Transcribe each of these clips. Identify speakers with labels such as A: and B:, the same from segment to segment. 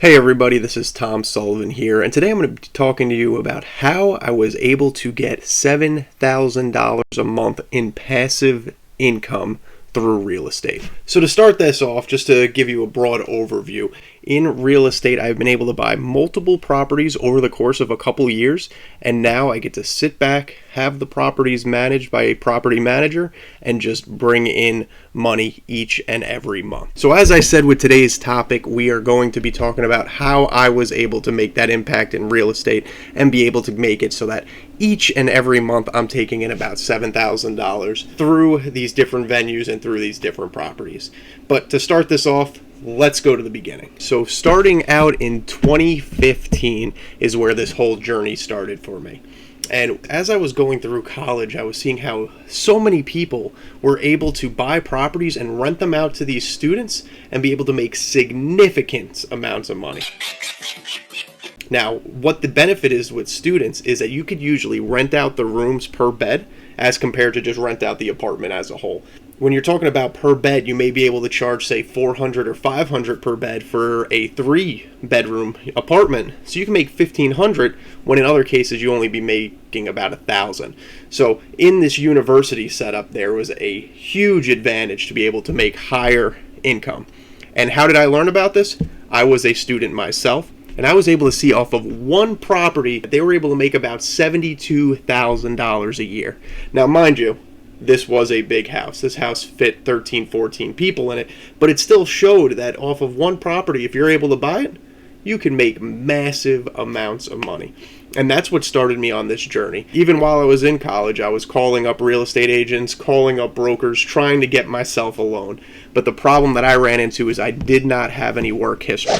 A: Hey everybody, this is Tom Sullivan here, and today I'm going to be talking to you about how I was able to get $7,000 a month in passive income through real estate. So to start this off, just to give you a broad overview, in real estate I've been able to buy multiple properties over the course of a couple years, and now I get to sit back, have the properties managed by a property manager, and just bring in money each and every month. So as I said with today's topic, we are going to be talking about how I was able to make that impact in real estate and be able to make it so that each and every month I'm taking in about $7,000 through these different venues and through these different properties. But to start this off, let's go to the beginning. So starting out in 2015 is where this whole journey started for me. And as I was going through college, I was seeing how so many people were able to buy properties and rent them out to these students and be able to make significant amounts of money. Now, what the benefit is with students is that you could usually rent out the rooms per bed as compared to just rent out the apartment as a whole. When you're talking about per bed, you may be able to charge, say, $400 or $500 per bed for a 3-bedroom apartment. So you can make $1,500 when in other cases you only be making about $1,000. So in this university setup, there was a huge advantage to be able to make higher income. And how did I learn about this? I was a student myself, and I was able to see off of one property that they were able to make about $72,000 a year. Now, mind you, this was a big house. This house fit 13, 14 people in it, but it still showed that off of one property, if you're able to buy it, you can make massive amounts of money. And that's what started me on this journey. Even while I was in college, I was calling up real estate agents, calling up brokers, trying to get myself a loan. But the problem that I ran into is I did not have any work history.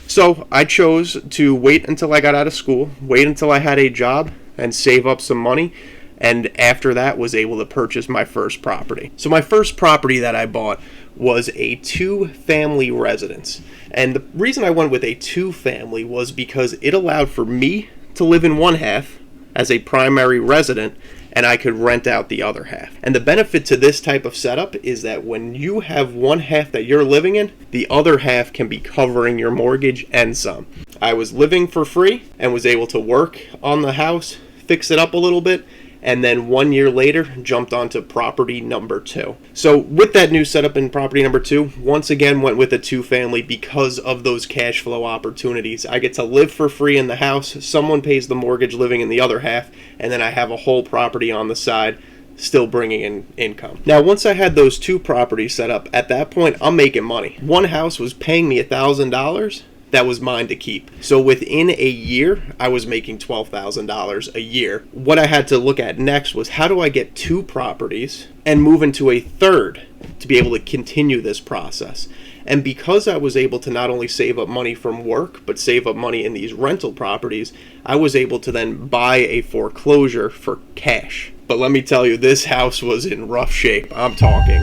A: So I chose to wait until I got out of school, wait until I had a job, and save up some money. And after that was able to purchase my first property. So my first property that I bought was a 2-family residence. And the reason I went with a 2-family was because it allowed for me to live in one half as a primary resident, and I could rent out the other half. And the benefit to this type of setup is that when you have one half that you're living in, the other half can be covering your mortgage and some. I was living for free and was able to work on the house, fix it up a little bit, and then 1 year later jumped onto property number 2. So with that new setup in property number 2, once again went with a 2-family because of those cash flow opportunities. I get to live for free in the house, someone pays the mortgage living in the other half, and then I have a whole property on the side still bringing in income. Now, once I had those 2 properties set up, at that point I'm making money. One house was paying me $1,000. That was mine to keep. So within a year, I was making $12,000 a year. What I had to look at next was how do I get 2 properties and move into a third to be able to continue this process. And because I was able to not only save up money from work, but save up money in these rental properties, I was able to then buy a foreclosure for cash. But let me tell you, this house was in rough shape. I'm talking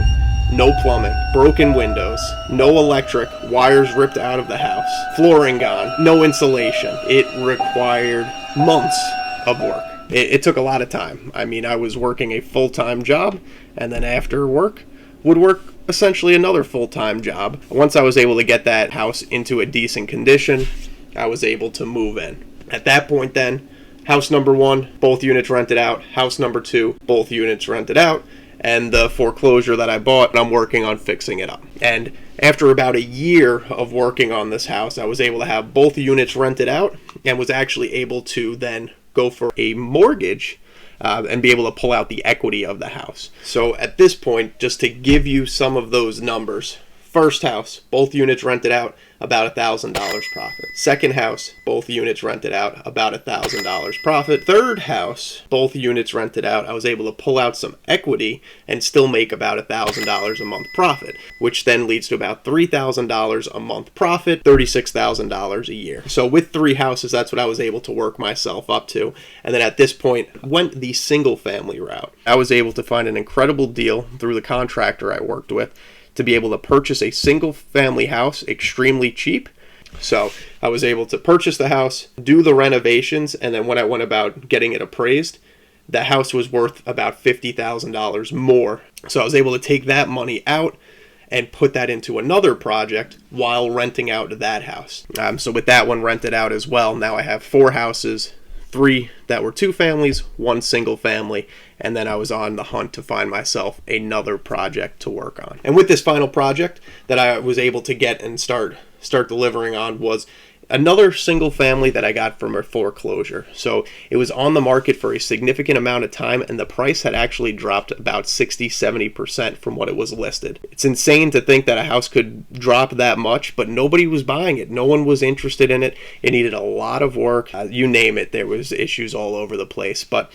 A: no plumbing, broken windows, no electric, wires ripped out of the house, flooring gone, no insulation. It required months of work. It took a lot of time. I mean, I was working a full-time job, and then after work, would work essentially another full-time job. Once I was able to get that house into a decent condition, I was able to move in. At that point then, house number 1, both units rented out. House number 2, both units rented out. And the foreclosure that I bought, I'm working on fixing it up. And after about a year of working on this house, I was able to have both units rented out and was actually able to then go for a mortgage and be able to pull out the equity of the house. So at this point, just to give you some of those numbers, first house, both units rented out, about $1,000 profit. Second house, both units rented out, about $1,000 profit. Third house, both units rented out, I was able to pull out some equity and still make about $1,000 a month profit, which then leads to about $3,000 a month profit, $36,000 a year. So with 3 houses, that's what I was able to work myself up to. And then at this point, went the single family route. I was able to find an incredible deal through the contractor I worked with to be able to purchase a single family house extremely cheap. So I was able to purchase the house, do the renovations, and then when I went about getting it appraised, the house was worth about $50,000 more. So I was able to take that money out and put that into another project while renting out that house. So with that one rented out as well, now I have 4 houses, 3 that were 2 families, 1 single family, and then I was on the hunt to find myself another project to work on. And with this final project that I was able to get and start delivering on was another single family that I got from a foreclosure. So it was on the market for a significant amount of time, and the price had actually dropped about 60-70% from what it was listed. It's insane to think that a house could drop that much, but nobody was buying it. No one was interested in it. It needed a lot of work. You name it, there was issues all over the place. But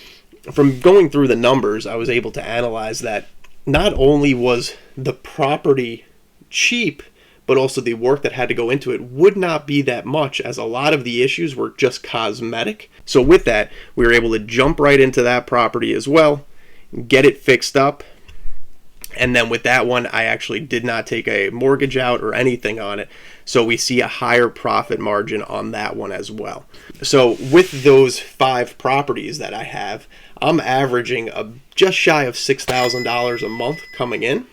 A: from going through the numbers, I was able to analyze that not only was the property cheap, but also the work that had to go into it would not be that much, as a lot of the issues were just cosmetic. So with that, we were able to jump right into that property as well, get it fixed up. And then with that one, I actually did not take a mortgage out or anything on it. So we see a higher profit margin on that one as well. So with those 5 properties that I have, I'm averaging just shy of $6,000 a month coming in.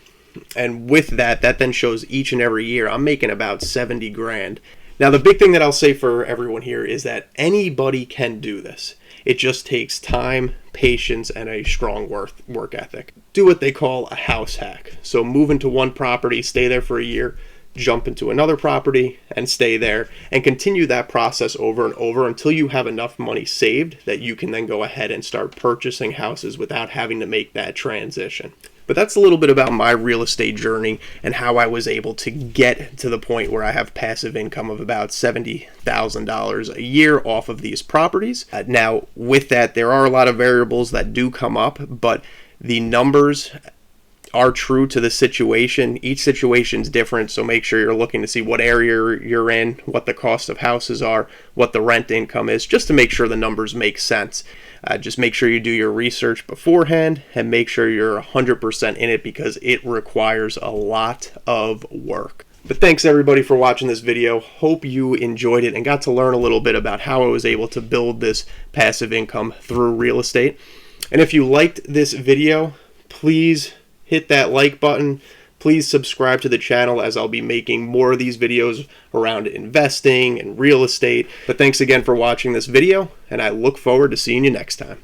A: And with that then shows each and every year I'm making about 70 grand. Now the big thing that I'll say for everyone here is that anybody can do this. It just takes time, patience, and a strong work ethic. Do what they call a house hack. So move into one property, stay there for a year, jump into another property and stay there, and continue that process over and over until you have enough money saved that you can then go ahead and start purchasing houses without having to make that transition. But that's a little bit about my real estate journey and how I was able to get to the point where I have passive income of about $70,000 a year off of these properties. Now, with that, there are a lot of variables that do come up, but the numbers are true to the situation. Each situation is different, so make sure you're looking to see what area you're in, what the cost of houses are, what the rent income is, just to make sure the numbers make sense. Just make sure you do your research beforehand and make sure you're 100% in it, because it requires a lot of work. But thanks everybody for watching this video. Hope you enjoyed it and got to learn a little bit about how I was able to build this passive income through real estate. And if you liked this video, please hit that like button. Please subscribe to the channel, as I'll be making more of these videos around investing and real estate. But thanks again for watching this video, and I look forward to seeing you next time.